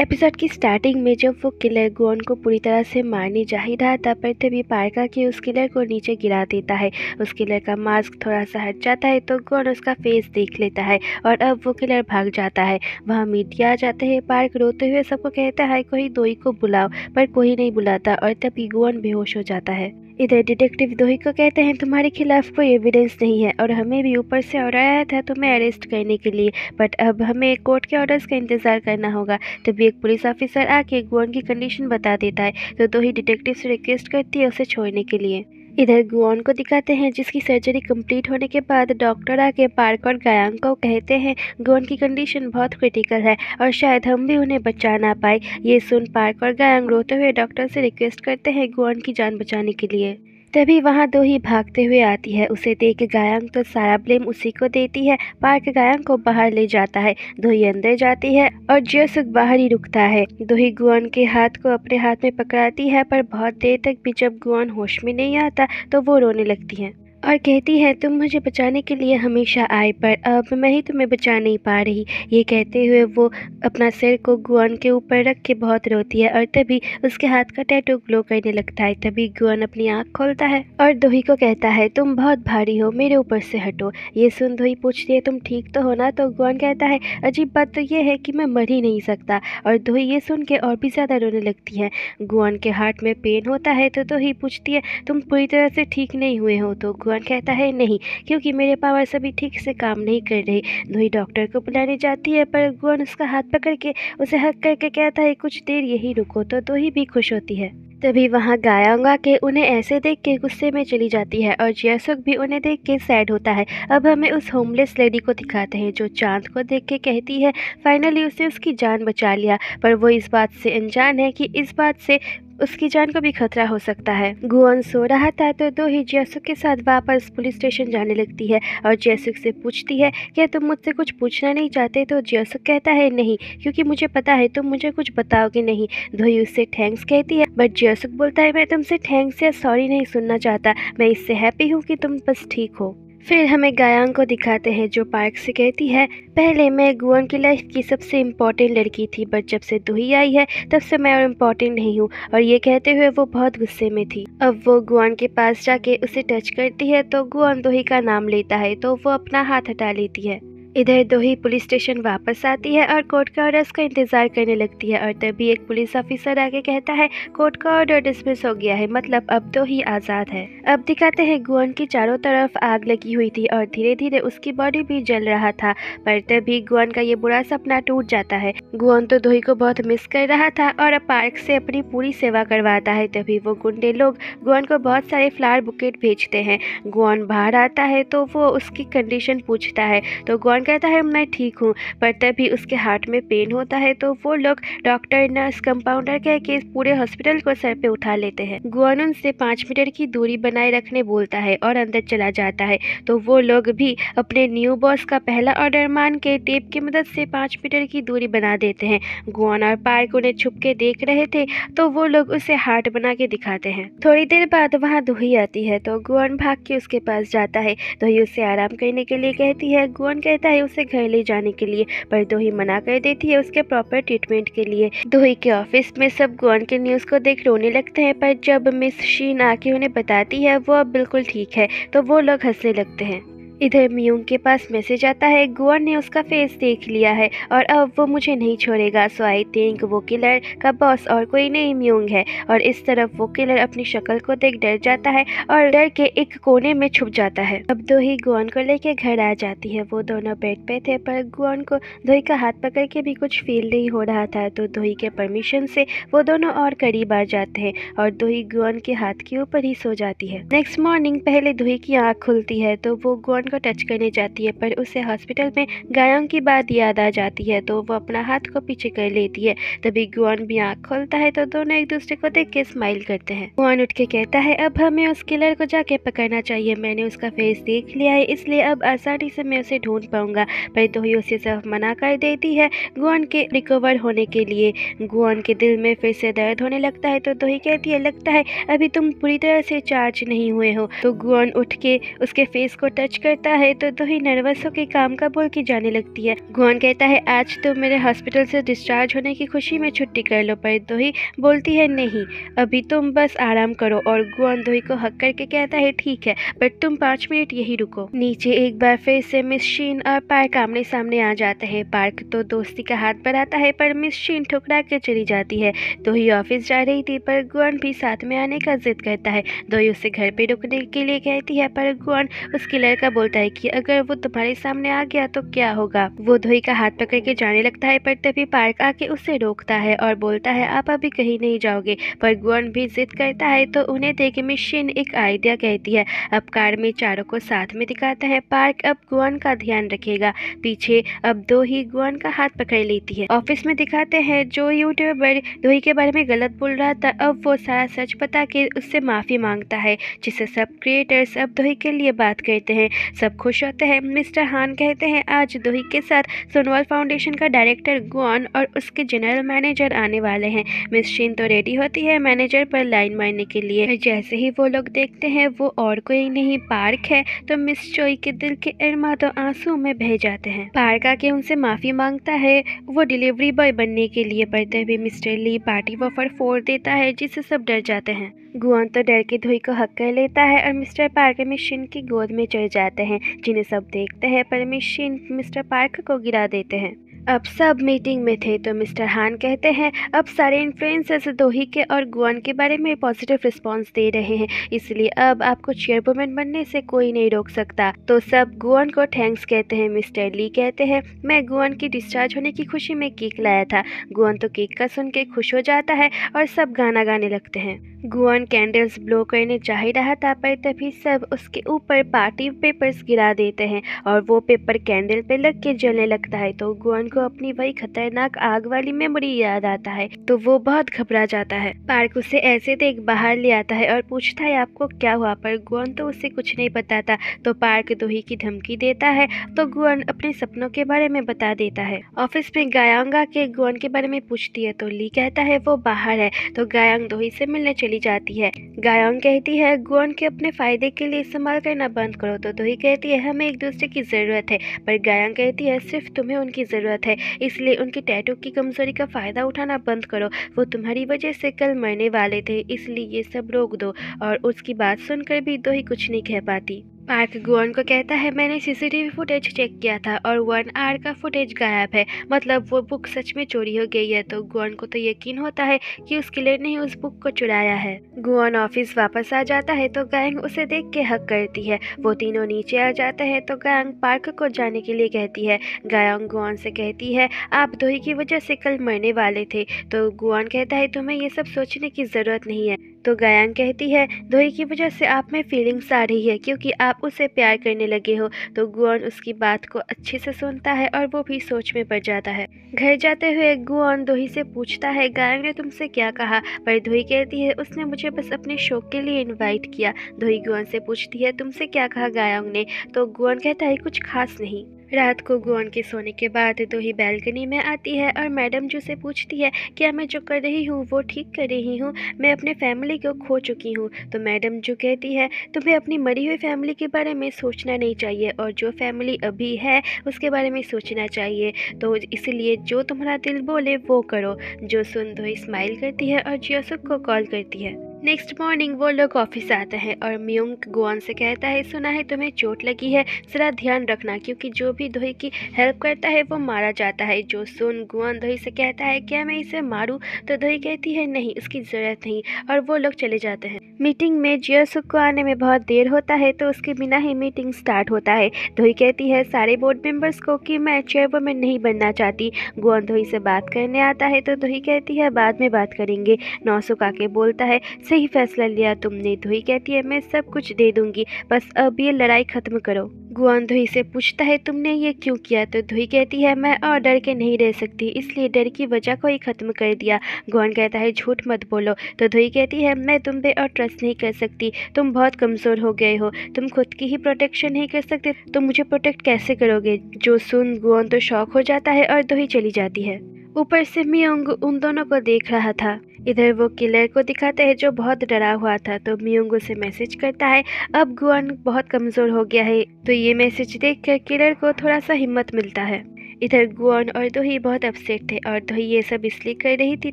Episode की starting में जब वो किलर गुआन को पूरी तरह से मारने जा ही रहा था, पर तभी पार्क आके उस किलर को नीचे गिरा देता है। उस किलर का मास्क थोड़ा सा हट जाता है तो गुआन उसका फेस देख लेता है और अब वो किलर भाग जाता है। वहाँ मीडिया आ जाते हैं। पार्क रोते हुए सबको कहता है कोई दोई को बुलाओ, पर कोई नहीं बुलाता और तभी गुआन बेहोश हो जाता है। इधर डिटेक्टिव दोही को कहते हैं तुम्हारे खिलाफ कोई एविडेंस नहीं है और हमें भी ऊपर से ऑर्डर आया था तुम्हें अरेस्ट करने के लिए, बट अब हमें कोर्ट के ऑर्डर्स का इंतजार करना होगा। तभी एक पुलिस ऑफिसर आके गुआन की कंडीशन बता देता है तो दोही डिटेक्टिव से रिक्वेस्ट करती है उसे छोड़ने के लिए। इधर गुआन को दिखाते हैं जिसकी सर्जरी कंप्लीट होने के बाद डॉक्टर आके पार्क और गायांग को कहते हैं गुआन की कंडीशन बहुत क्रिटिकल है और शायद हम भी उन्हें बचा ना पाए। ये सुन पार्क और गायांग रोते हुए डॉक्टर से रिक्वेस्ट करते हैं गुआन की जान बचाने के लिए। तभी वहाँ दोही भागते हुए आती है। उसे देख गायांग तो सारा ब्लेम उसी को देती है। पार्क गायांग को बाहर ले जाता है। दोही अंदर जाती है और जियोसुक बाहर ही रुकता है। दोही गुआन के हाथ को अपने हाथ में पकड़ाती है, पर बहुत देर तक भी जब गुआन होश में नहीं आता तो वो रोने लगती है और कहती है तुम मुझे बचाने के लिए हमेशा आए, पर अब मैं ही तुम्हें बचा नहीं पा रही। ये कहते हुए वो अपना सिर को गुआन के ऊपर रख के बहुत रोती है और तभी उसके हाथ का टैटू ग्लो करने लगता है। तभी गुआन अपनी आँख खोलता है और दोही को कहता है तुम बहुत भारी हो, मेरे ऊपर से हटो। ये सुन दोही पूछती है तुम ठीक तो हो ना? तो गुआन कहता है अजीब बात तो ये है कि मैं मर ही नहीं सकता। और दोही ये सुन के और भी ज़्यादा रोने लगती है। गुआन के हार्ट में पेन होता है तो दोही पूछती है तुम पूरी तरह से ठीक नहीं हुए हो? तो गुआन कहता है नहीं, क्योंकि मेरे पावर्स अभी ठीक से काम नहीं कर रहे। दोही डॉक्टर को बुलाने जाती है, पर गुआन उसका हाथ पकड़ के उसे हक करके कहता है कुछ देर यही रुको। तो दोही भी खुश होती है। तभी वहाँ गायांग आके उन्हें ऐसे देख के गुस्से में चली जाती है और जियोसुक भी उन्हें देख के सैड होता है। अब हमें उस होमलेस लेडी को दिखाते हैं जो चांद को देख के कहती है फाइनली उसने उसकी जान बचा लिया, पर वो इस बात से अनजान है कि इस बात से उसकी जान को भी खतरा हो सकता है। गुआन सो रहा था तो दोही जियोसुक के साथ वापस पुलिस स्टेशन जाने लगती है और जियोसुक से पूछती है क्या तुम मुझसे कुछ पूछना नहीं चाहते? तो जियोसुक कहता है नहीं, क्योंकि मुझे पता है तुम मुझे कुछ बताओगे नहीं। दोही उससे थैंक्स कहती है, बट जियोसुक बोलता है मैं तुमसे थैंक्स या सॉरी नहीं सुनना चाहता, मैं इससे हैप्पी हूँ कि तुम बस ठीक हो। फिर हमें गायांग को दिखाते हैं जो पार्क से कहती है पहले मैं गुआन की लाइफ की सबसे इम्पोर्टेंट लड़की थी, बट जब से दोही आई है तब से मैं और इम्पोर्टेंट नहीं हूँ। और ये कहते हुए वो बहुत गुस्से में थी। अब वो गुआन के पास जाके उसे टच करती है तो गुआन दोही का नाम लेता है तो वो अपना हाथ हटा लेती है। इधर दोही पुलिस स्टेशन वापस आती है और कोर्ट का ऑर्डर्स का इंतजार करने लगती है और तभी एक पुलिस ऑफिसर आके कहता है कोर्ट का ऑर्डर डिसमिस हो गया है, मतलब अब दोही आज़ाद है। अब दिखाते हैं गुआन की चारों तरफ आग लगी हुई थी और धीरे धीरे उसकी बॉडी भी जल रहा था, पर तभी गुआन का ये बुरा सपना टूट जाता है। गुआन तो दोही को बहुत मिस कर रहा था और पार्क से अपनी पूरी सेवा करवाता है। तभी वो गुंडे लोग गुआन को बहुत सारे फ्लावर बुकेट भेजते हैं। गुआन बाहर आता है तो वो उसकी कंडीशन पूछता है तो गुआन कहता है मैं ठीक हूँ, पर तभी उसके हार्ट में पेन होता है तो वो लोग डॉक्टर नर्स कंपाउंडर कह के पूरे हॉस्पिटल को सर पे उठा लेते हैं। गुआन उनसे 5 मीटर की दूरी बनाए रखने बोलता है और अंदर चला जाता है तो वो लोग भी अपने न्यू बॉस का पहला ऑर्डर मान के टेप की मदद से 5 मीटर की दूरी बना देते हैं। गुआन और पार्क उन्हें छुप के देख रहे थे तो वो लोग उसे हार्ट बना के दिखाते हैं। थोड़ी देर बाद वहाँ दोही आती है तो गुआन भाग के उसके पास जाता है। दोही उसे आराम करने के लिए कहती है। गुआन कहता है उसे घर ले जाने के लिए, पर दोही मना कर देती है उसके प्रॉपर ट्रीटमेंट के लिए। दोही के ऑफिस में सब गुआन के न्यूज़ को देख रोने लगते हैं, पर जब मिस शीन आके उन्हें बताती है वो अब बिल्कुल ठीक है तो वो लोग हंसने लगते हैं। इधर मियोंग के पास मैसेज आता है गुआन ने उसका फेस देख लिया है और अब वो मुझे नहीं छोड़ेगा, सो आई थिंक वो किलर का बॉस और कोई नहीं मियोंग है। और इस तरफ वो किलर अपनी शक्ल को देख डर जाता है और डर के एक कोने में छुप जाता है। अब दोही गुआन को लेके घर आ जाती है। वो दोनों बेड पे थे, पर गुआन को दोही का हाथ पकड़ के भी कुछ फील नहीं हो रहा था तो दोही के परमिशन से वो दोनों और करीब आ जाते हैं और दोही गुआन के हाथ के ऊपर ही सो जाती है। नेक्स्ट मॉर्निंग पहले दोही की आँख खुलती है तो वो गुआन को टच करने जाती है, पर उसे हॉस्पिटल में गायांग की बात याद आ जाती है तो वो अपना हाथ को पीछे कर लेती है। तभी गुआन भी आँख खोलता है तो दोनों एक दूसरे को देख के स्माइल करते हैं। गुआन उठ के कहता है अब हमें उस किलर को जाके पकड़ना चाहिए, मैंने उसका फेस देख लिया है इसलिए अब आसानी से मैं उसे ढूंढ पाऊंगा। पर दोही उसे सिर्फ मना कर देती है गुआन के रिकवर होने के लिए। गुआन के दिल में फिर से दर्द होने लगता है तो दोही कहती है लगता है अभी तुम पूरी तरह से चार्ज नहीं हुए हो। तो गुआन उठ के उसके फेस को टच कर करता है तो दोही नर्वस होकर काम का बोल के जाने लगती है। गुआन कहता है आज तो मेरे हॉस्पिटल से डिस्चार्ज होने की खुशी में छुट्टी कर लो, पर दोही बोलती है नहीं, अभी तुम बस आराम करो। और गुआन दोही को हक करके कहता है ठीक है, पर तुम 5 मिनट यही रुको। नीचे एक बार फिर से मिस शीन और पार्क आमने सामने आ जाते हैं। पार्क तो दोस्ती का हाथ बढ़ाता है पर मिस शीन ठुकरा के चली जाती है। दोही ऑफिस जा रही थी पर गुआन भी साथ में आने का जिद करता है। दोही उसे घर पे रुकने के लिए कहती है पर गुआन उस किलर का बोलता है कि अगर वो तुम्हारे सामने आ गया तो क्या होगा। वो दोही का हाथ पकड़ के जाने लगता है पर तभी पार्क आके उसे रोकता है और बोलता है आप अभी कहीं नहीं जाओगे। पर गुआन भी जिद करता है तो उन्हें देख मिस शीन एक आइडिया कहती है। अब कार में चारों को साथ में दिखाता है। पार्क अब गुआन का ध्यान रखेगा। पीछे अब दोही गुआन का हाथ पकड़ लेती है। ऑफिस में दिखाते हैं जो यूट्यूबर दोही के बारे में गलत बोल रहा था अब वो सारा सच बता के उससे माफी मांगता है, जिससे सब क्रिएटर्स अब दोही के लिए बात करते हैं। सब खुश होते हैं। मिस्टर हान कहते हैं आज दोही के साथ सोनवाल फाउंडेशन का डायरेक्टर गुआन और उसके जनरल मैनेजर आने वाले हैं। मिस शीन तो रेडी होती है मैनेजर पर लाइन मारने के लिए। जैसे ही वो लोग देखते हैं वो और कोई नहीं पार्क है तो मिस चोई के दिल के अरमा तो आंसू में बह जाते हैं। पार्क आके उनसे माफी मांगता है वो डिलीवरी बॉय बनने के लिए, पर तभी मिस्टर ली पार्टी वॉफर फोड़ देता है जिससे सब डर जाते हैं। गुआन तो डर के दोही को हक कर लेता है और मिस्टर पार्क मिस शीन की गोद में चढ़ जाते हैं, जिन्हें सब देखते हैं पर मिस शीन मिस्टर पार्क को गिरा देते हैं। अब सब मीटिंग में थे तो मिस्टर हान कहते हैं अब सारे इन्फ्लुएंसर्स दोही के और गुआन के बारे में पॉजिटिव रिस्पांस दे रहे हैं, इसलिए अब आपको चेयरवुमन बनने से कोई नहीं रोक सकता। तो सब गुआन को थैंक्स कहते हैं। मिस्टर ली कहते हैं मैं गुआन की डिस्चार्ज होने की खुशी में केक लाया था। गुआन तो केक का सुन के खुश हो जाता है और सब गाना गाने लगते हैं। गुआन कैंडल्स ब्लो करने जा ही रहा था पर तभी सब उसके ऊपर पार्टी पेपर्स गिरा देते हैं और वो पेपर कैंडल पे लग के जलने लगता है। तो गुआन को अपनी वही खतरनाक आग वाली मेमोरी याद आता है तो वो बहुत घबरा जाता है। पार्क उसे ऐसे देख बाहर ले आता है और पूछता है आपको क्या हुआ, पर गुआन तो उसे कुछ नहीं बताता। तो पार्क दोही की धमकी देता है तो गुआन अपने सपनों के बारे में बता देता है। ऑफिस में गायांग आके गुआन के बारे में पूछती है तो ली कहता है वो बाहर है। तो गायांग दोही से मिलने चली जाती है। गायांग कहती है गुआन के अपने फायदे के लिए इस्तेमाल करना बंद करो। तो दोही कहती है हमें एक दूसरे की जरूरत है, पर गायांग कहती है सिर्फ तुम्हें उनकी जरूरत है, इसलिए उनकी टैटू की कमजोरी का फायदा उठाना बंद करो। वो तुम्हारी वजह से कल मरने वाले थे, इसलिए ये सब रोक दो। और उसकी बात सुनकर भी दोही कुछ नहीं कह पाती। पार्क गुआन को कहता है मैंने सीसीटीवी फुटेज चेक किया था और 1 आवर का फुटेज गायब है, मतलब वो बुक सच में चोरी हो गई है। तो गुआन को तो यकीन होता है कि उस किलर ने ही उस बुक को चुराया है। गुआन ऑफिस वापस आ जाता है तो गायांग उसे देख के हक करती है। वो तीनों नीचे आ जाते हैं तो गायांग पार्क को जाने के लिए कहती है। गायांग गुआन से कहती है आप दोही की वजह से कल मरने वाले थे। तो गुआन कहता है तुम्हें ये सब सोचने की जरूरत नहीं है। तो गायांग कहती है दोही की वजह से आप में फीलिंग्स आ रही है क्योंकि आप उसे प्यार करने लगे हो। तो गुआन उसकी बात को अच्छे से सुनता है और वो भी सोच में पड़ जाता है। घर जाते हुए गुआन दोही से पूछता है गायांग ने तुमसे क्या कहा, पर दोही कहती है उसने मुझे बस अपने शो के लिए इनवाइट किया। दोही गुआन से पूछती है तुमसे क्या कहा गायांग ने। तो गुआन कहता है कुछ खास नहीं। रात को गुआन के सोने के बाद दोही बैल्कनी में आती है और मैडम जू से पूछती है क्या मैं जो कर रही हूँ वो ठीक कर रही हूँ, मैं अपने फैमिली को खो चुकी हूँ। तो मैडम जू कहती है तुम्हें अपनी मरी हुई फैमिली के बारे में सोचना नहीं चाहिए और जो फैमिली अभी है उसके बारे में सोचना चाहिए, तो इसलिए जो तुम्हारा दिल बोले वो करो। जो सुन दोही स्माइल करती है और जियोसुक को कॉल करती है। नेक्स्ट मॉर्निंग वो लोग ऑफिस आते हैं और म्यूंग गुआन से कहता है सुना है तुम्हें चोट लगी है, जरा ध्यान रखना क्योंकि जो भी दोही की हेल्प करता है वो मारा जाता है। जो सुन गुआन दोही से कहता है क्या मैं इसे मारूं, तो दोही कहती है नहीं उसकी जरूरत नहीं और वो लोग चले जाते हैं। मीटिंग में जियोसुक को आने में बहुत देर होता है तो उसके बिना ही मीटिंग स्टार्ट होता है। दोही कहती है सारे बोर्ड मेंबर्स को कि मैं चेयरवुमन नहीं बनना चाहती। गुआन दोही से बात करने आता है तो दोही कहती है बाद में बात करेंगे। नौसुक आके बोलता है सही फैसला लिया तुमने। दोही कहती है मैं सब कुछ दे दूंगी, बस अब ये लड़ाई खत्म करो। गुआन दोही से पूछता है तुमने ये क्यों किया, तो दोही कहती है मैं और डर के नहीं रह सकती, इसलिए डर की वजह को ही खत्म कर दिया। गुआन कहता है झूठ मत बोलो। तो दोही कहती है मैं तुम पे और ट्रस्ट नहीं कर सकती, तुम बहुत कमज़ोर हो गए हो, तुम खुद की ही प्रोटेक्शन नहीं कर सकते तो मुझे प्रोटेक्ट कैसे करोगे। जो सुन गुआन तो शॉक हो जाता है और दोही चली जाती है। ऊपर से मियोंग उन दोनों को देख रहा था। इधर वो किलर को दिखाते हैं जो बहुत डरा हुआ था, तो मियोंग उसे मैसेज करता है अब गुआन बहुत कमज़ोर हो गया है। तो ये मैसेज देखकर किलर को थोड़ा सा हिम्मत मिलता है। इधर गुआन और दोही बहुत अपसेट थे और दोही ये सब इसलिए कर रही थी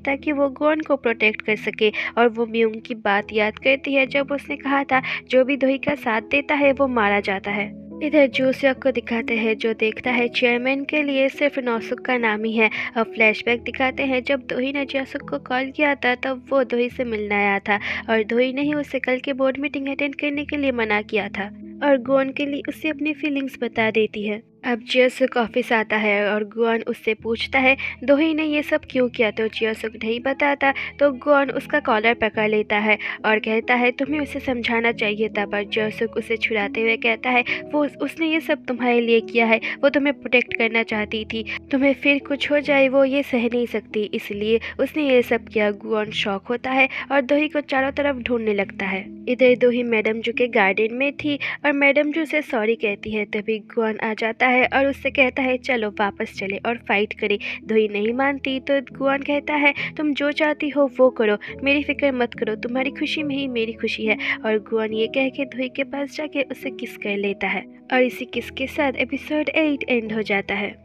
ताकि वो गुआन को प्रोटेक्ट कर सके। और वो मियोंग की बात याद करती है जब उसने कहा था जो भी दोही का साथ देता है वो मारा जाता है। इधर जूसक को दिखाते हैं जो देखता है चेयरमैन के लिए सिर्फ नौसुक का नाम ही है। और फ्लैशबैक दिखाते हैं जब दोही ने जूसक को कॉल किया था तब वो दोही से मिलने आया था और दोही ने ही उसे कल के बोर्ड मीटिंग अटेंड करने के लिए मना किया था और गुआन के लिए उसे अपनी फीलिंग्स बता देती है। अब जियोसुक ऑफिस आता है और गुआन उससे पूछता है दोही ने ये सब क्यों किया, तो जियोसुक नहीं बताता तो गुआन उसका कॉलर पकड़ लेता है और कहता है तुम्हें उसे समझाना चाहिए था। पर जियोसुक उसे छुड़ाते हुए कहता है वो उसने ये सब तुम्हारे लिए किया है, वो तुम्हें प्रोटेक्ट करना चाहती थी, तुम्हें फिर कुछ हो जाए वो ये सह नहीं सकती इसलिए उसने ये सब किया। गुआन शॉक होता है और दोही को चारों तरफ ढूंढने लगता है। इधर दोही मैडम जू के गार्डन में थी और मैडम जू से सॉरी कहती है, तभी गुआन आ जाता है और उससे कहता है चलो वापस चले और फाइट करें। दोही नहीं मानती तो गुआन कहता है तुम जो चाहती हो वो करो, मेरी फिक्र मत करो, तुम्हारी खुशी में ही मेरी खुशी है। और गुआन ये कह के दोही के पास जाके उसे किस कर लेता है और इसी किस के साथ एपिसोड 8 एंड हो जाता है।